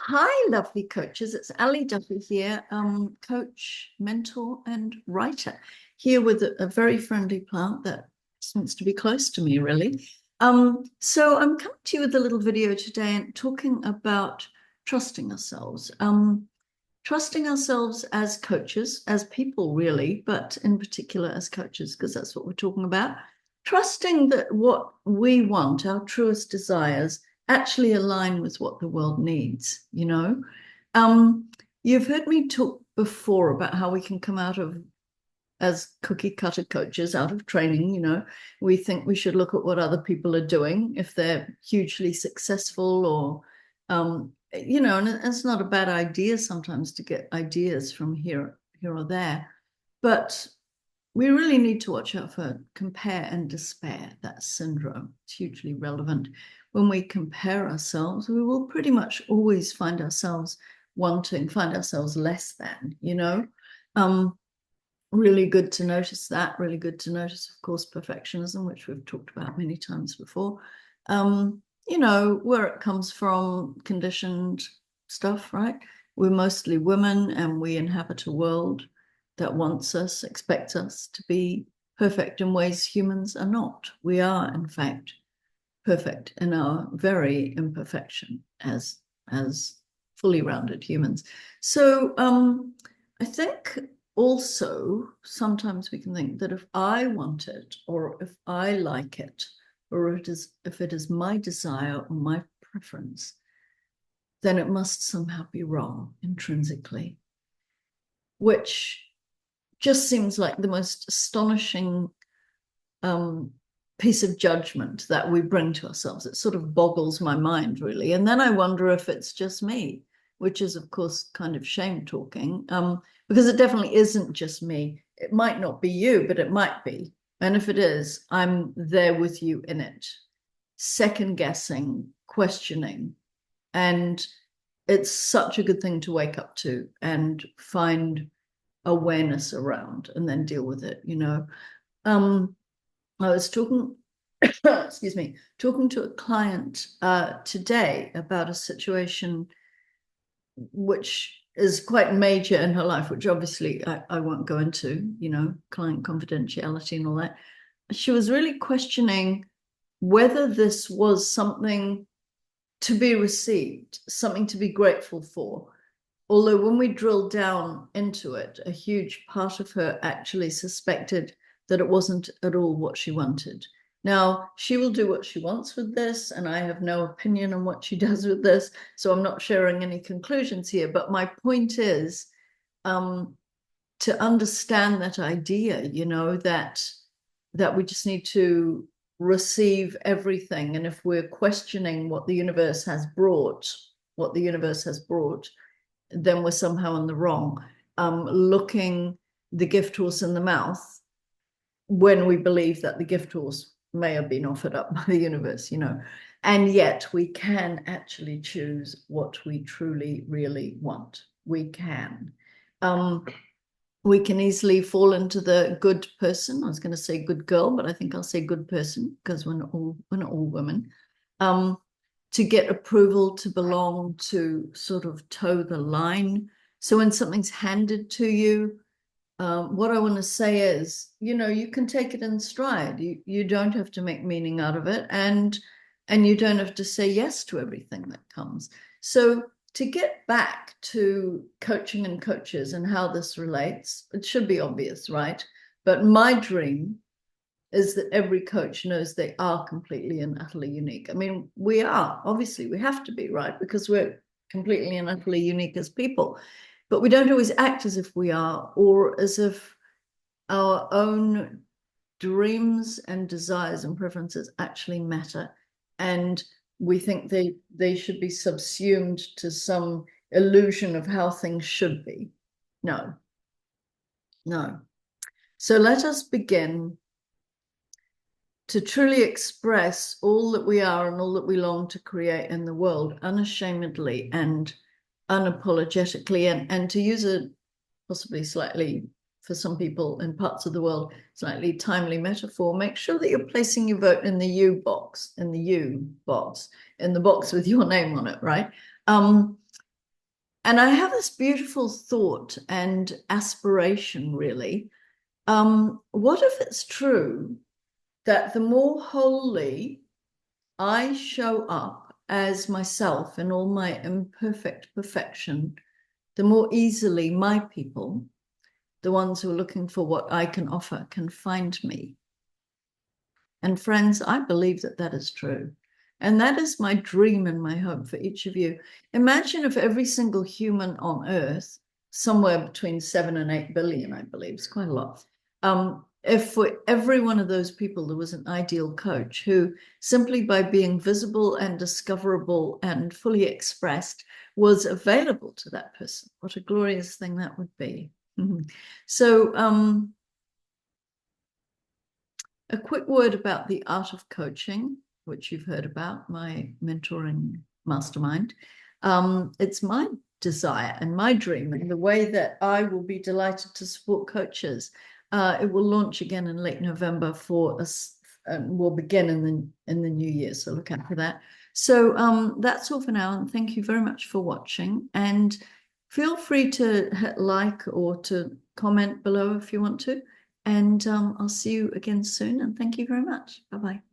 Hi, lovely coaches. It's Ali Duffy here, coach, mentor, and writer, here with a very friendly plant that just wants to be close to me, really. So I'm coming to you with a little video today and talking about trusting ourselves. Trusting ourselves as coaches, as people, really, but in particular as coaches, because that's what we're talking about. Trusting that what we want, our truest desires, actually align with what the world needs, you know? Um, you've heard me talk before about how we can come out of, as cookie cutter coaches, out of training, we think we should look at what other people are doing if they're hugely successful and it's not a bad idea sometimes to get ideas from here or there. But we really need to watch out for compare and despair, that syndrome. It's hugely relevant. When we compare ourselves, we will pretty much always find ourselves find ourselves less than. Um, really good to notice that. Really good to notice, of course, perfectionism, which we've talked about many times before. Where it comes from, conditioned stuff, right? We're mostly women and we inhabit a world that wants us, expects us to be perfect in ways humans are not. We are, in fact, perfect in our very imperfection as fully rounded humans. So I think also sometimes we can think that if I want it or if I like it or if it is my desire or my preference, then it must somehow be wrong intrinsically, which just seems like the most astonishing um, piece of judgment that we bring to ourselves. It sort of boggles my mind, really. And then I wonder if it's just me, which is, of course, kind of shame talking, because it definitely isn't just me. It might not be you, but it might be. And if it is, I'm there with you in it, second guessing, questioning. And it's such a good thing to wake up to and find awareness around and then deal with it. I was talking, excuse me, talking to a client today about a situation which is quite major in her life, which obviously I won't go into, client confidentiality and all that. She was really questioning whether this was something to be received, something to be grateful for. Although when we drilled down into it, a huge part of her actually suspected that it wasn't at all what she wanted. Now, she will do what she wants with this, and I have no opinion on what she does with this, so I'm not sharing any conclusions here. But my point is to understand that idea, that we just need to receive everything. And if we're questioning what the universe has brought, then we're somehow in the wrong. Looking the gift horse in the mouth when we believe that the gift horse may have been offered up by the universe, and yet we can actually choose what we truly, really want. We can. We can easily fall into the good person. I was going to say good girl, but I think I'll say good person because we're not all women. To get approval, to belong, to sort of toe the line. So when something's handed to you, what I want to say is, you can take it in stride. You don't have to make meaning out of it, and you don't have to say yes to everything that comes. So to get back to coaching and coaches and how this relates, it should be obvious, right? But my dream is that every coach knows they are completely and utterly unique. I mean, we are, obviously, we have to be, right? Because we're completely and utterly unique as people. But we don't always act as if we are, or as if our own dreams and desires and preferences actually matter. And we think they should be subsumed to some illusion of how things should be. No, no. So let us begin to truly express all that we are and all that we long to create in the world unashamedly and unapologetically, and to use a possibly slightly, for some people in parts of the world, slightly timely metaphor, make sure that you're placing your vote in the in the box with your name on it, right? And I have this beautiful thought and aspiration, really. What if it's true that the more wholly I show up as myself in all my imperfect perfection, the more easily my people, the ones who are looking for what I can offer, can find me. And friends, I believe that that is true. And that is my dream and my hope for each of you. Imagine if every single human on earth, somewhere between 7 and 8 billion, I believe, it's quite a lot. If for every one of those people there was an ideal coach who simply by being visible and discoverable and fully expressed was available to that person, what a glorious thing that would be. So a quick word about the art of coaching, which you've heard about, my mentoring mastermind. It's my desire and my dream, and the way that I will be delighted to support coaches. It will launch again in late November for us, and will begin in the new year. So look out for that. So that's all for now, and thank you very much for watching. And feel free to hit like or to comment below if you want to. And I'll see you again soon. And thank you very much. Bye-bye.